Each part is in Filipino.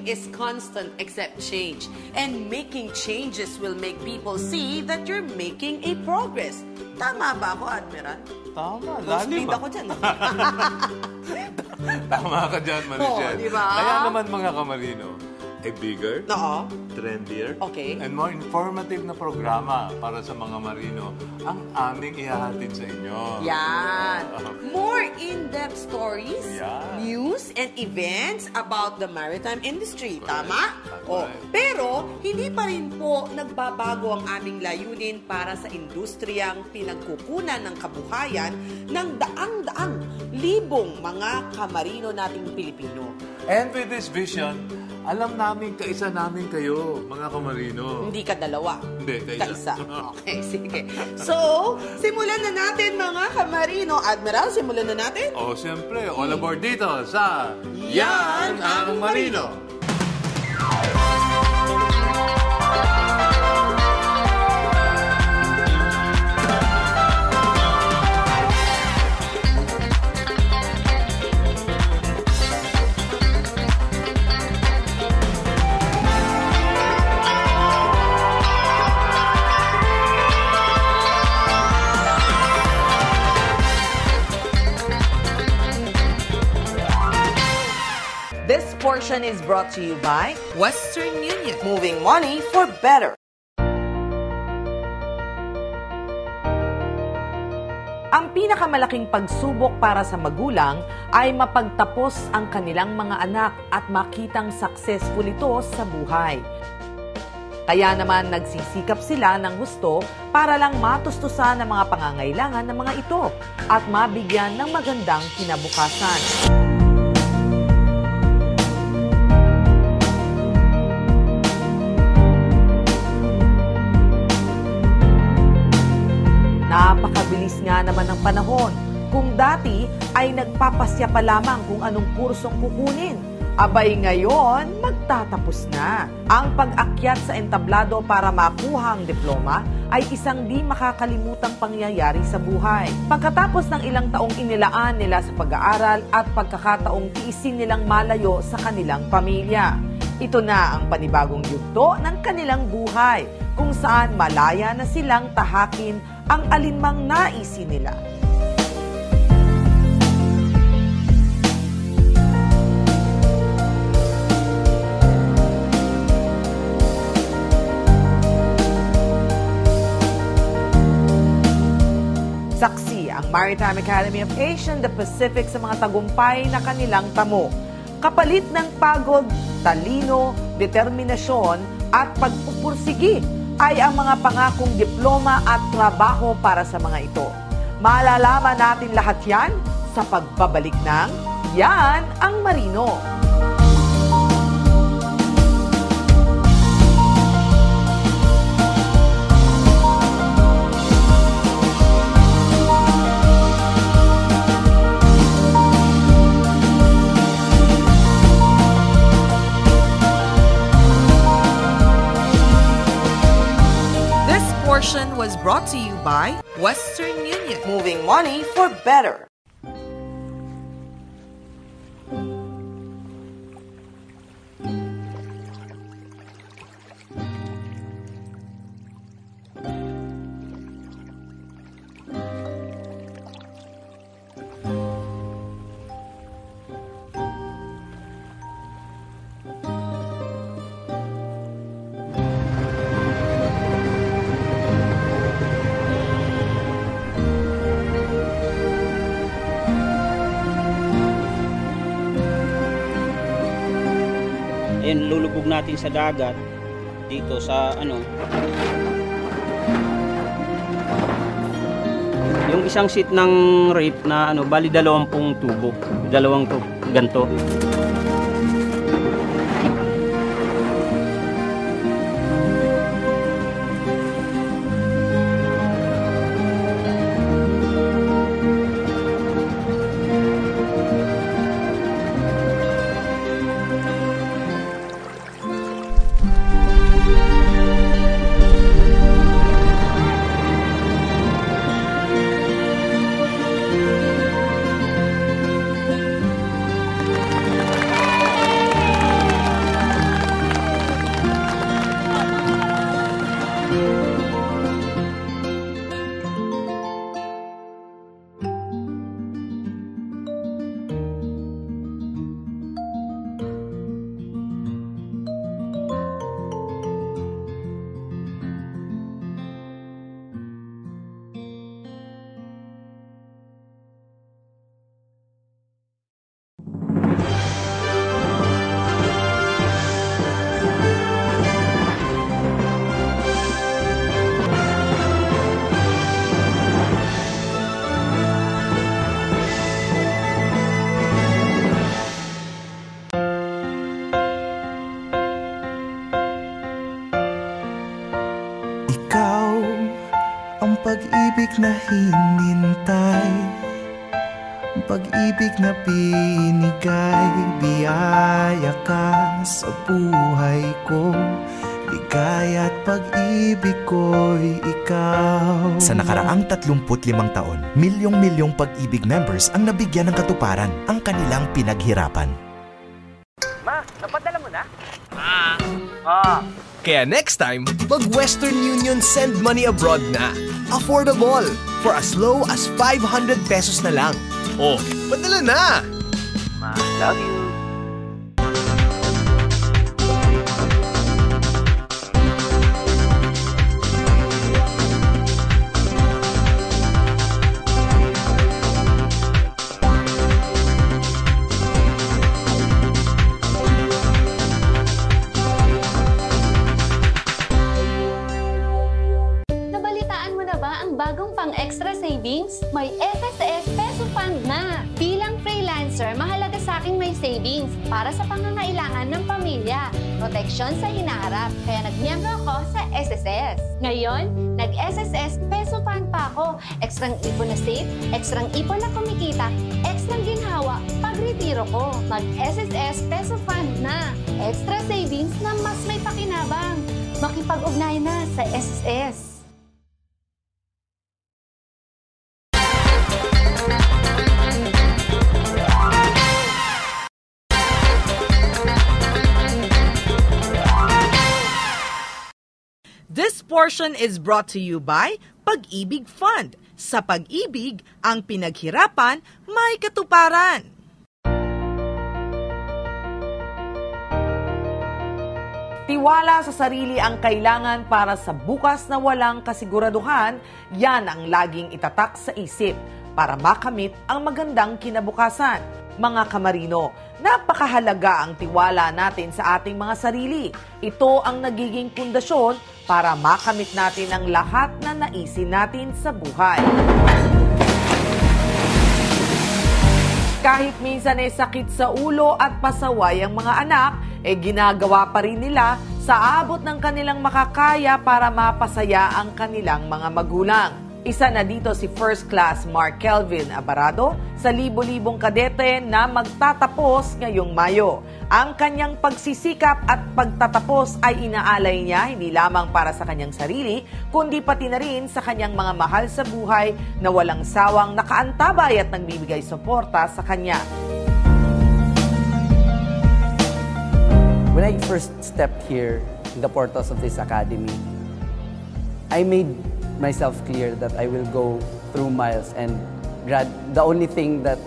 is constant except change. And making changes will make people see that you're making a progress. Tama ba ako, Admiral? Tama, Speed ako dyan. Tama ka dyan, Marichel. Diba? Kaya naman mga kamarino, a bigger, Oo. trendier, Okay. and more informative na programa para sa mga marino ang aming ihahatid sa inyo. Yan. More in-depth stories, Yan. news, and events about the maritime industry. Tama? That's O, right. pero, hindi pa rin po nagbabago ang aming layunin para sa industriyang pinagkukunan ng kabuhayan ng daang-daang libong mga kamarino nating Pilipino. And with this vision, alam namin kaisa namin kayo, mga kamarino. Hindi ka dalawa. Hindi, Kaisa. kaisa. Okay, sige. So, simulan na natin mga kamarino. Admiral, simulan na natin? O, siyempre, all aboard dito sa Yan ang Marino. This portion is brought to you by Western Union. Moving Money for Better. Ang pinakamalaking pagsubok para sa magulang ay mapagtapos ang kanilang mga anak at makitang successful ito sa buhay. Kaya naman nagsisikap sila ng gusto para lang matustusan ang mga pangangailangan ng mga ito at mabigyan ng magandang kinabukasan. Napakabilis nga naman ng panahon. Kung dati ay nagpapasya pa lamang kung anong kursong kukunin, abay ngayon magtatapos na. Ang pag-akyat sa entablado para makuha ang diploma ay isang di makakalimutang pangyayari sa buhay. Pagkatapos ng ilang taong inilaan nila sa pag-aaral at pagkakataong tiisin nilang malayo sa kanilang pamilya. Ito na ang panibagong yugto ng kanilang buhay, kung saan malaya na silang tahakin ang alinmang naisin nila. Saksi ang Maritime Academy of Asia and the Pacific sa mga tagumpay na kanilang tamo. Kapalit ng pagod, talino, determinasyon at pagpupursigi ay ang mga pangakong diploma at trabaho para sa mga ito. Malalaman natin lahat yan sa pagbabalik ng Yan ang Marino. Portion was brought to you by Western Union. Moving Money for Better. Ayun, lulubog natin sa dagat dito sa yung isang seat ng rape na bali 20 tubo, dalawang to ganto. pag-ibig na hinintay, pag-ibig na binigay, biyaya ka sa buhay ko, ligaya at pag-ibig ko'y ikaw. Sa nakaraang 35 taon, milyong-milyong pag-ibig members ang nabigyan ng katuparan ang kanilang pinaghirapan. Ma, napadala mo na? Kaya next time, mag-Western Union send money abroad na. Affordable. For as low as 500 pesos na lang. Oh, padala na! Ma, love you. Nabalitaan mo na ba ang bagong pang-extra savings? May SSS Peso Fund na! Bilang freelancer, mahalaga sa akin may savings para sa pangangailangan ng pamilya. Proteksyon sa hinaharap, kaya nagmiyembro ako sa SSS. Ngayon, nag-SSS Peso Fund pa ako. Ekstrang ipon na safe, ekstrang ipon na kumikita, ekstrang ginhawa pag-retiro ko. Mag-SSS Peso Fund na! Extra savings na mas may pakinabang. Makipag-ugnay na sa SSS. This portion is brought to you by Pag-ibig Fund. Sa pag-ibig, ang pinaghirapan may katuparan. Tiwala sa sarili ang kailangan para sa bukas na walang kasiguraduhan, yan ang laging itatak sa isip para makamit ang magandang kinabukasan. Mga kamarino, napakahalaga ang tiwala natin sa ating mga sarili. Ito ang nagiging pundasyon para makamit natin ang lahat na naisin natin sa buhay. Kahit minsan sakit sa ulo at pasaway ang mga anak, ginagawa pa rin nila sa abot ng kanilang makakaya para mapasaya ang kanilang mga magulang. Isa na dito si First Class Mark Kelvin Abarado sa libo-libong kadete na magtatapos ngayong Mayo. Ang kanyang pagsisikap at pagtatapos ay inaalay niya hindi lamang para sa kanyang sarili, kundi pati na rin sa kanyang mga mahal sa buhay na walang sawang nakaantabay at nagbibigay suporta sa kanya. When I first stepped here in the portals of this academy, I made myself clear that I will go through miles and the only thing that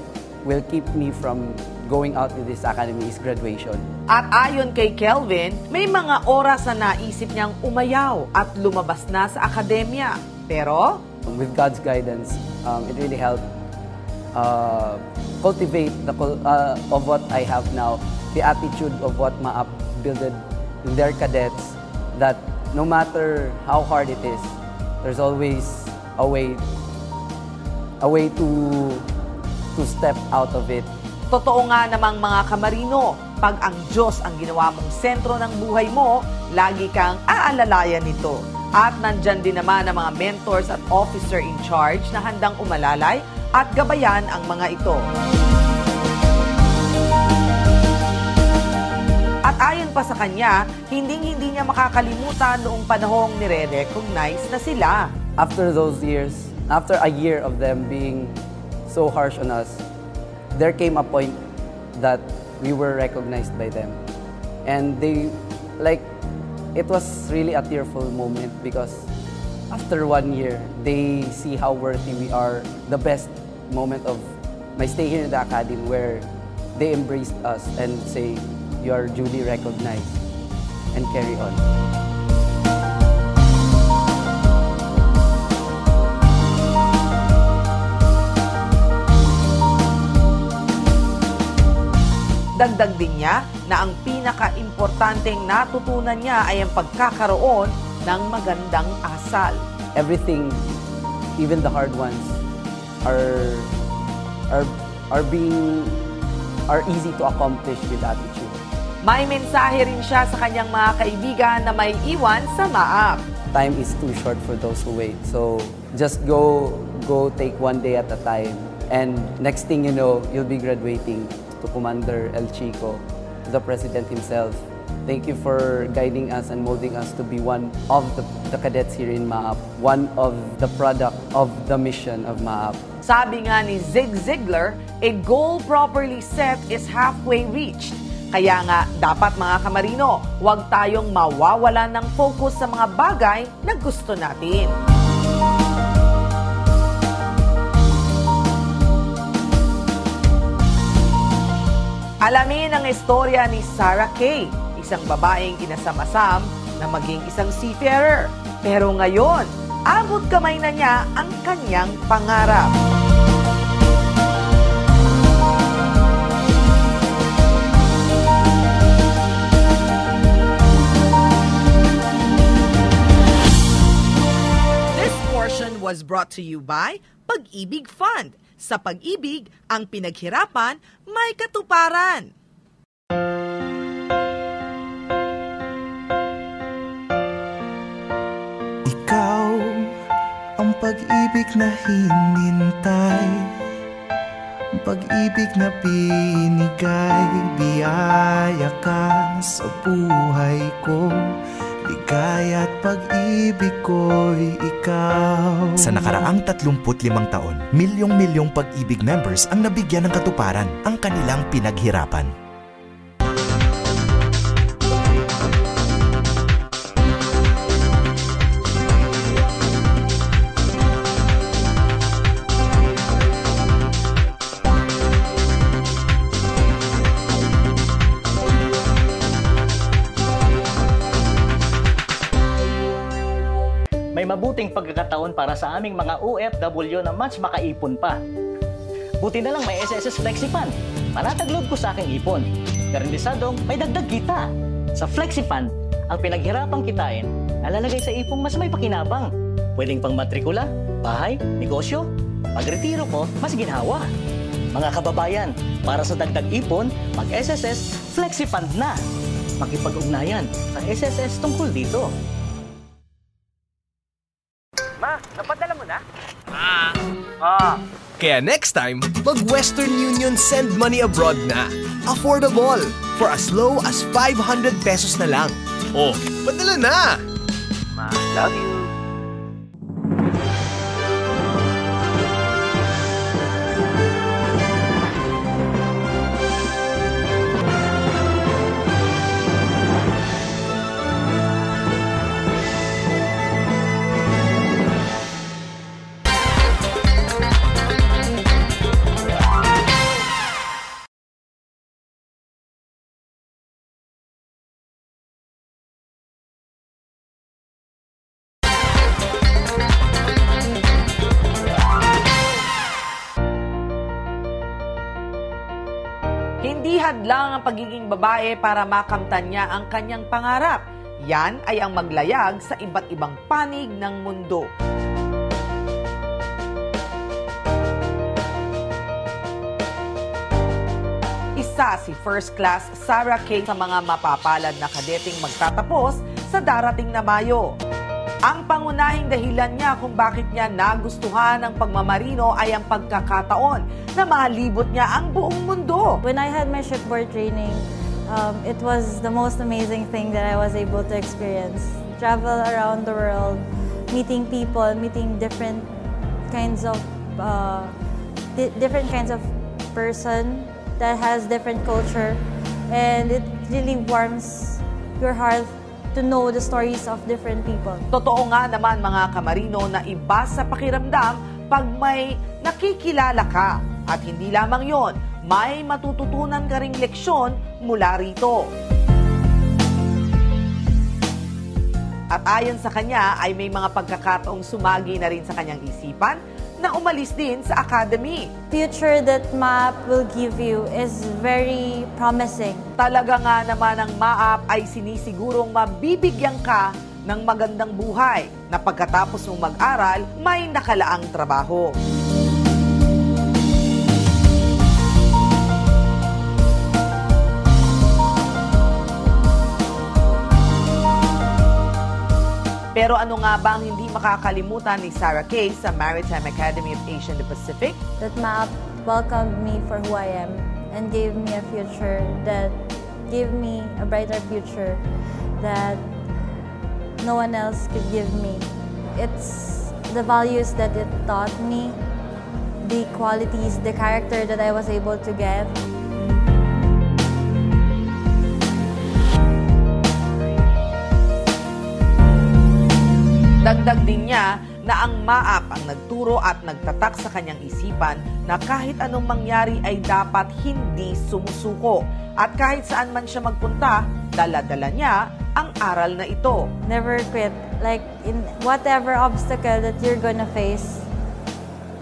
will keep me from going out with this academy is graduation. At ayon kay Kelvin, may mga oras na naisip niyang umayaw at lumabas na sa akademya. Pero with God's guidance, it really helped cultivate of what I have now, the attitude of what MAAP builded in their cadets, that no matter how hard it is, there's always a way to step out of it. totoo nga namang mga kamarino, pag ang Diyos ang ginawa mong sentro ng buhay mo, lagi kang aalalayan nito. At nandyan din naman ang mga mentors at officer in charge na handang umalalay at gabayan ang mga ito. At ayon pa sa kanya, hindi niya makakalimutan noong panahong nire-recognize na sila. After those years, after a year of them being so harsh on us, there came a point that we were recognized by them. And it was really a tearful moment because after 1 year, they see how worthy we are. The best moment of my stay here in the academy where they embraced us and say, you are duly recognized, and carry on. Dagdag din niya na ang pinaka-importanteng natutunan niya ay ang pagkakaroon ng magandang asal. Everything, even the hard ones, are easy to accomplish with attitude. May mensahe rin siya sa kanyang mga kaibigan na may iwan sa MAAP. Time is too short for those who wait. So just go take one day at a time. And next thing you know, you'll be graduating to Commander El Chico, the President himself. Thank you for guiding us and molding us to be one of the cadets here in MAAP, one of the product of the mission of MAAP. Sabi nga ni Zig Ziglar, a goal properly set is halfway reached. Kaya nga, dapat mga kamarino, huwag tayong mawawalan ng focus sa mga bagay na gusto natin. Alamin ang istorya ni Sarah Kay, isang babaeng inasam-asam na maging isang seafarer. Pero ngayon, abot kamay na niya ang kanyang pangarap. This portion was brought to you by Pag-ibig Fund. Sa pag-ibig, ang pinaghirapan may katuparan. Ikaw ang pag-ibig na hinintay, pag-ibig na binigay, biyaya ka sa buhay ko. Ligaya at pag-ibig ko'y ikaw. Sa nakaraang 35 taon, milyong-milyong pag-ibig members ang nabigyan ng katuparan, ang kanilang pinaghirapan. May mabuting pagkakataon para sa aming mga OFW na mas makaipon pa. Buti na lang may SSS FlexiFund. Panatag loob ko sa aking ipon. Garantisadong may dagdag kita. Sa FlexiFund, ang pinaghirapang kitain, nalalagay sa ipong mas may pakinabang. Pwedeng pang matrikula, bahay, negosyo. Pagretiro ko, mas ginhawa. Mga kababayan, para sa dagdag ipon, mag-SSS FlexiFund na. Makipag-ugnayan sa SSS tungkol dito. Ma, napadala mo na? Kaya next time, mag-Western Union Send Money Abroad na. Affordable. For as low as 500 pesos na lang. Oh, padala na! Ma, love you. Hindi hadlang ang pagiging babae para makamtan niya ang kanyang pangarap. Yan ay ang maglayag sa iba't ibang panig ng mundo. Isa si First Class Sarah Kay sa mga mapapalad na kadeteng magtatapos sa darating na Mayo. Ang pangunahing dahilan niya kung bakit niya nagustuhan ang pagmamarino ay ang pagkakataon na malibot niya ang buong mundo. When I had my shipboard training, it was the most amazing thing that I was able to experience. Travel around the world, meeting people, meeting different kinds of person that has different culture, and it really warms your heart to know the stories of different people. Totoo nga naman mga kamarino na iba sa pakiramdam pag may nakikilala ka. At hindi lamang yon, may matututunan ka ring leksyon mula rito. At ayon sa kanya ay may mga pagkakataong sumagi na rin sa kanyang isipan na umalis din sa academy. Future that MAAP will give you is very promising. Talaga nga naman ang MAAP ay sinisigurong mabibigyan ka ng magandang buhay na pagkatapos mong mag-aral, may nakalaang trabaho. Pero ano nga ba ang hindi makakalimutan ni Sarah Kay sa Maritime Academy of Asia and the Pacific? That MAAP welcomed me for who I am and gave me a future that gave me a brighter future that no one else could give me. It's the values that it taught me, the qualities, the character that I was able to get. Dagdag din niya na ang MAAP ang nagturo at nagtatak sa kanyang isipan na kahit anong mangyari ay dapat hindi sumusuko. At kahit saan man siya magpunta, dala-dala niya ang aral na ito. Never quit. Like in whatever obstacle that you're gonna face,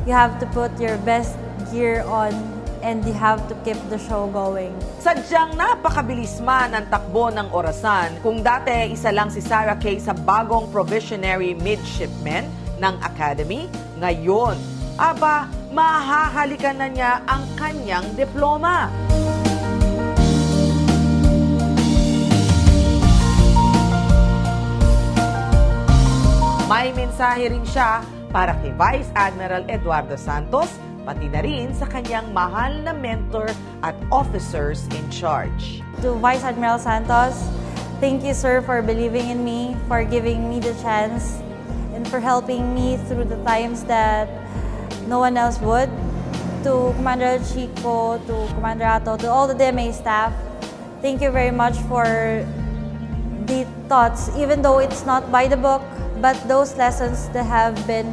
you have to put your best gear on and you have to keep the show going. Sadyang napakabilis man ang takbo ng orasan. Kung dati isa lang si Sarah Kay sa bagong probationary midshipman ng Academy, ngayon, mahahalikan na niya ang kanyang diploma. May mensahe rin siya para kay Vice Admiral Eduardo Santos, pati na rin sa kanyang mahal na mentor at officers in charge. To Vice Admiral Santos, thank you, sir, for believing in me, for giving me the chance, and for helping me through the times that no one else would. To Commander Chico, to Commander Ato, to all the DMA staff, thank you very much for the thoughts, even though it's not by the book, but those lessons that have been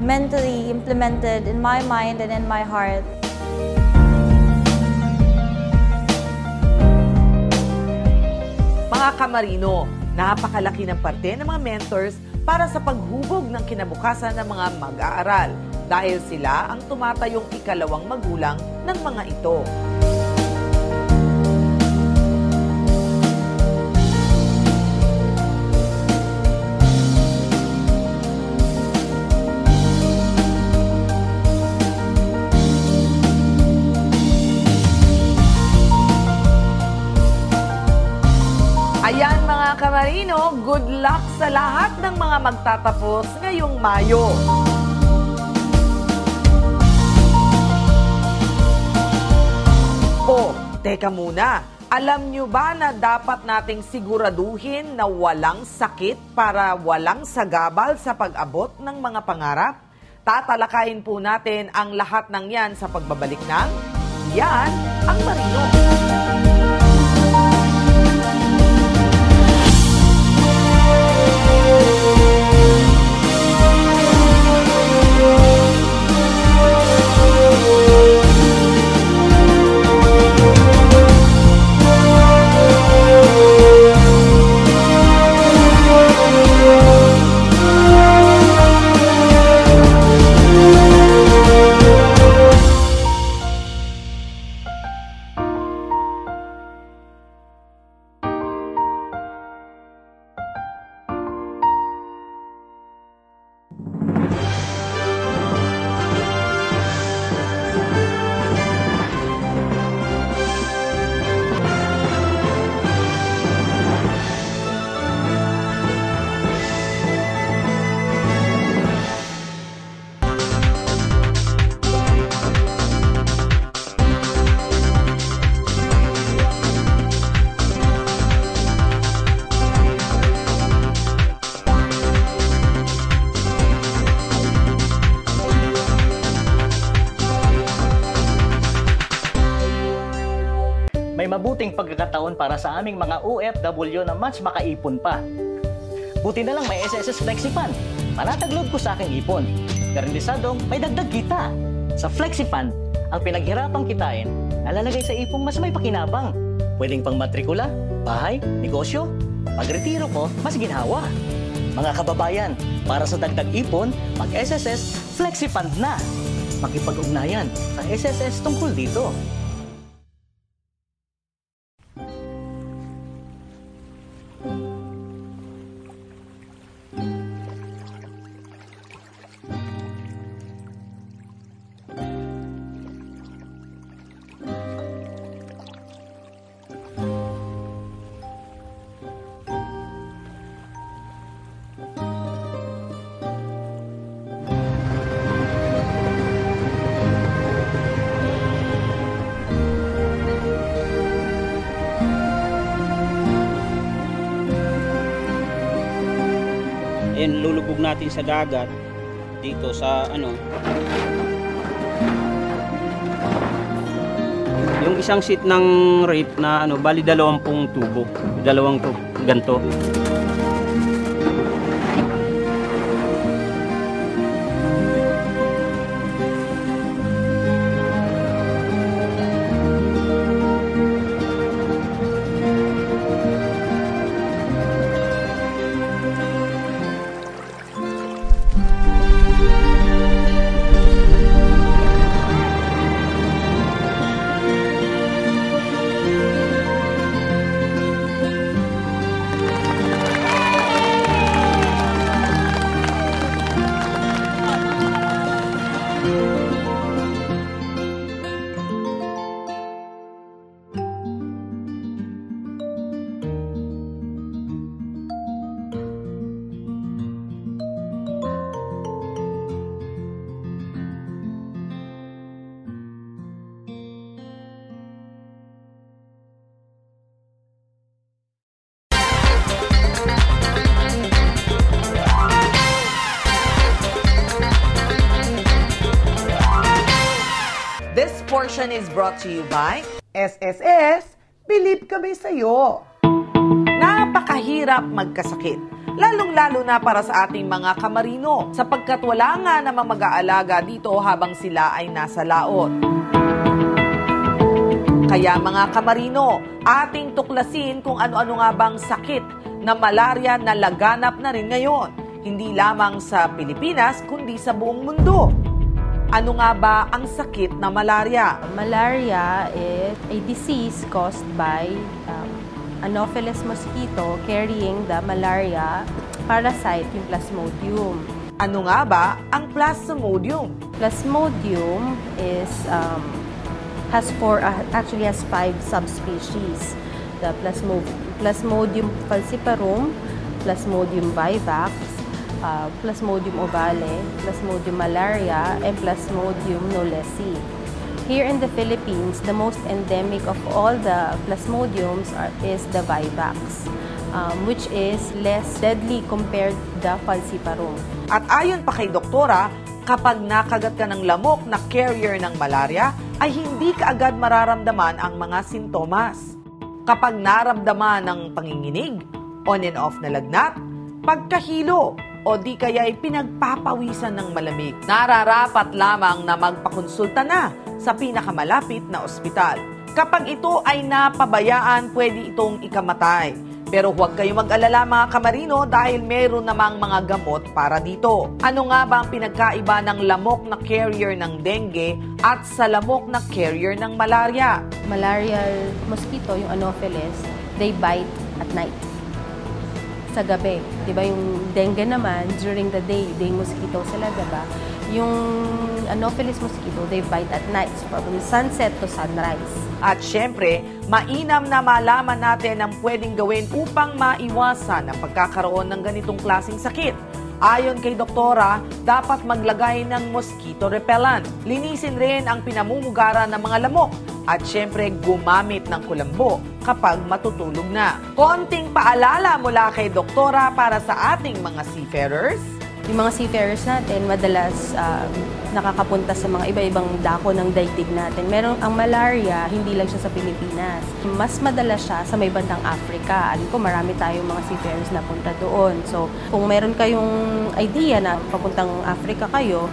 mentally implemented in my mind and in my heart. Mga kamarino, napakalaki ng parte ng mga mentors para sa paghubog ng kinabukasan ng mga mag-aaral dahil sila ang tumatayong ikalawang magulang ng mga ito. Ayan mga kamarino, good luck sa lahat ng mga magtatapos ngayong Mayo. Teka muna, alam nyo ba na dapat nating siguraduhin na walang sakit para walang sagabal sa pag-abot ng mga pangarap? Tatalakayin po natin ang lahat ng yan sa pagbabalik ng Yan ang Marino. May mabuting pagkakataon para sa aming mga OFW na mas makaipon pa. Buti na lang may SSS FlexiFund. Panataglob ko sa aking ipon. Garantisadong may dagdag kita. Sa FlexiFund, ang pinaghirapang kitain, nalalagay sa ipong mas may pakinabang. Pwedeng pang matrikula, bahay, negosyo. Pagretiro ko, mas ginhawa. Mga kababayan, para sa dagdag ipon, mag-SSS FlexiFund na. Makipag-ugnayan sa SSS tungkol dito. then lulubog natin sa dagat dito sa yung isang sheet ng rape na bali 20 tubo, 2 ganto. This portion is brought to you by SSS, Believe Kami Sa'yo. Napakahirap magkasakit, lalong-lalo na para sa ating mga kamarino, sapagkat wala nga namang mag-aalaga dito habang sila ay nasa laot. Kaya mga kamarino, ating tuklasin kung ano-ano nga bang sakit na malaria na laganap na rin ngayon, hindi lamang sa Pilipinas kundi sa buong mundo. Ano nga ba ang sakit na malaria? Malaria is a disease caused by Anopheles mosquito carrying the malaria parasite, yung Plasmodium. Ano nga ba ang Plasmodium? Plasmodium is has 5 subspecies. The Plasmodium falciparum, Plasmodium vivax, Plasmodium ovale, Plasmodium malaria, and Plasmodium knowlesi. Here in the Philippines, the most endemic of all the Plasmodiums is the vivax, which is less deadly compared to the falciparum. At ayon pa kay doktora, kapag nakagat ka ng lamok na carrier ng malaria, ay hindi ka agad mararamdaman ang mga sintomas. Kapag naramdaman ng panginginig, on and off na lagnat, pagkahilo, o di kaya'y pinagpapawisan ng malamig, nararapat lamang na magpakonsulta na sa pinakamalapit na ospital. Kapag ito ay napabayaan, pwede itong ikamatay. Pero huwag kayong mag-alala mga kamarino dahil meron namang mga gamot para dito. Ano nga ba ang pinagkaiba ng lamok na carrier ng dengue at sa lamok na carrier ng malaria? Malarial mosquito, yung Anopheles, they bite at night. Sa gabi. Diba yung dengue naman, during the day mosquito sila, diba? Yung Anopheles mosquito, they bite at night, so from sunset to sunrise. At syempre, mainam na malaman natin ang pwedeng gawin upang maiwasan ang pagkakaroon ng ganitong klaseng sakit. Ayon kay doktora, dapat maglagay ng mosquito repellent. Linisin rin ang pinamumugaran ng mga lamok. At syempre, gumamit ng kulambo kapag matutulog na. Konting paalala mula kay doktora para sa ating mga seafarers. Yung mga seafarers natin, madalas nakakapunta sa mga iba-ibang dako ng daigdig natin. Meron ang malaria, hindi lang siya sa Pilipinas. Mas madalas siya sa may bandang Africa. Alam ko, marami tayong mga seafarers na punta doon. So, kung meron kayong idea na papuntang Africa kayo,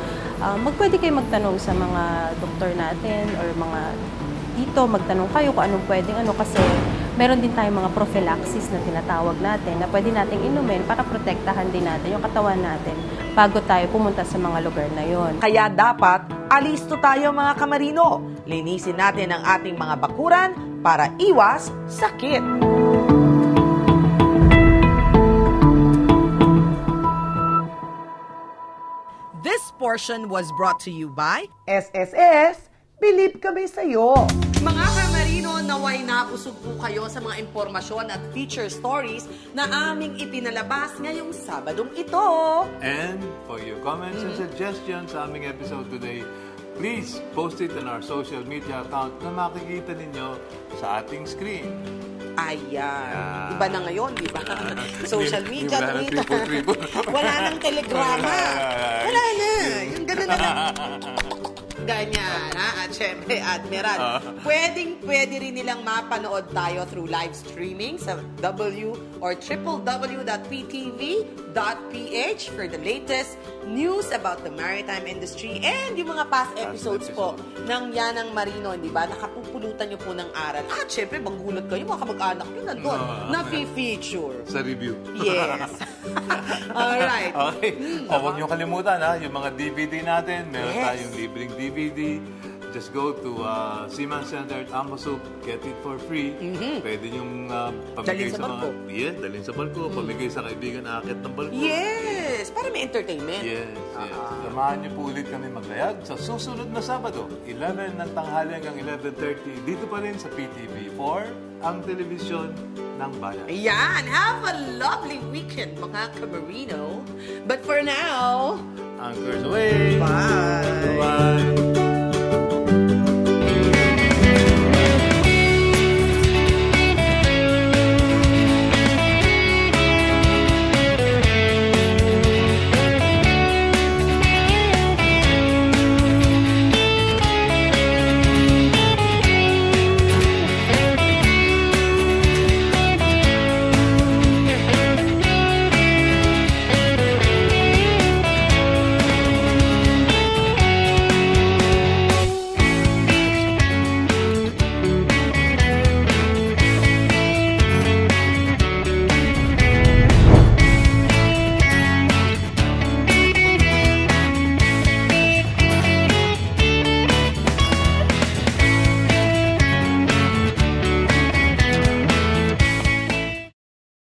pwede kayo magtanong sa mga doktor natin or mga dito, magtanong kayo kung anong pwedeng kasi meron din tayong mga prophylaxis na tinatawag natin na pwede nating inumin para protektahan din natin yung katawan natin bago tayo pumunta sa mga lugar na yon. Kaya dapat, alisto tayo mga kamarino. Linisin natin ang ating mga bakuran para iwas sakit. This portion was brought to you by SSS, Believe Kami Sa'yo. Mga kamarino, naway napusog po kayo sa mga impormasyon at feature stories na aming ipinalabas ngayong Sabadong ito. And for your comments and suggestions sa aming episode today, please post it on our social media account na makikita ninyo sa ating screen. Ayan. Iba na ngayon, di ba? Social media, Wala na Twitter. triple. Wala nang telegrama. Wala na. Yung gano'n na lang. Ganyan, ha? At syempre, Admiral, pwede rin nilang mapanood tayo through live streaming sa www.ptv.ph for the latest news about the maritime industry and yung mga past episodes po ng Yanang Marino, di ba? Nakapupulutan nyo po ng aral. At syempre, magulat kayo, mga kamag-anak nyo na doon, na-feature. Sa review. Yes. Alright. Okay. Huwag nyo kalimutan, ha? Yung mga DVD natin, meron tayong libreng DVD. Just go to Seaman Center at Amosuk, get it for free. Pwede nyong pamigay sa mga... Yes, dalhin sa barko. Pamigay sa kaibigan na akit ng barko. Yes, para may entertainment. Yes. Samahan niyo po ulit kami maglayag sa susunod na Sabado, 11 ng tanghali hanggang 11:30. Dito pa rin sa PTV4, ang telebisyon ng bayan. Ayan, have a lovely weekend, mga Camarino. But for now... Anchors away! Bye! Bye!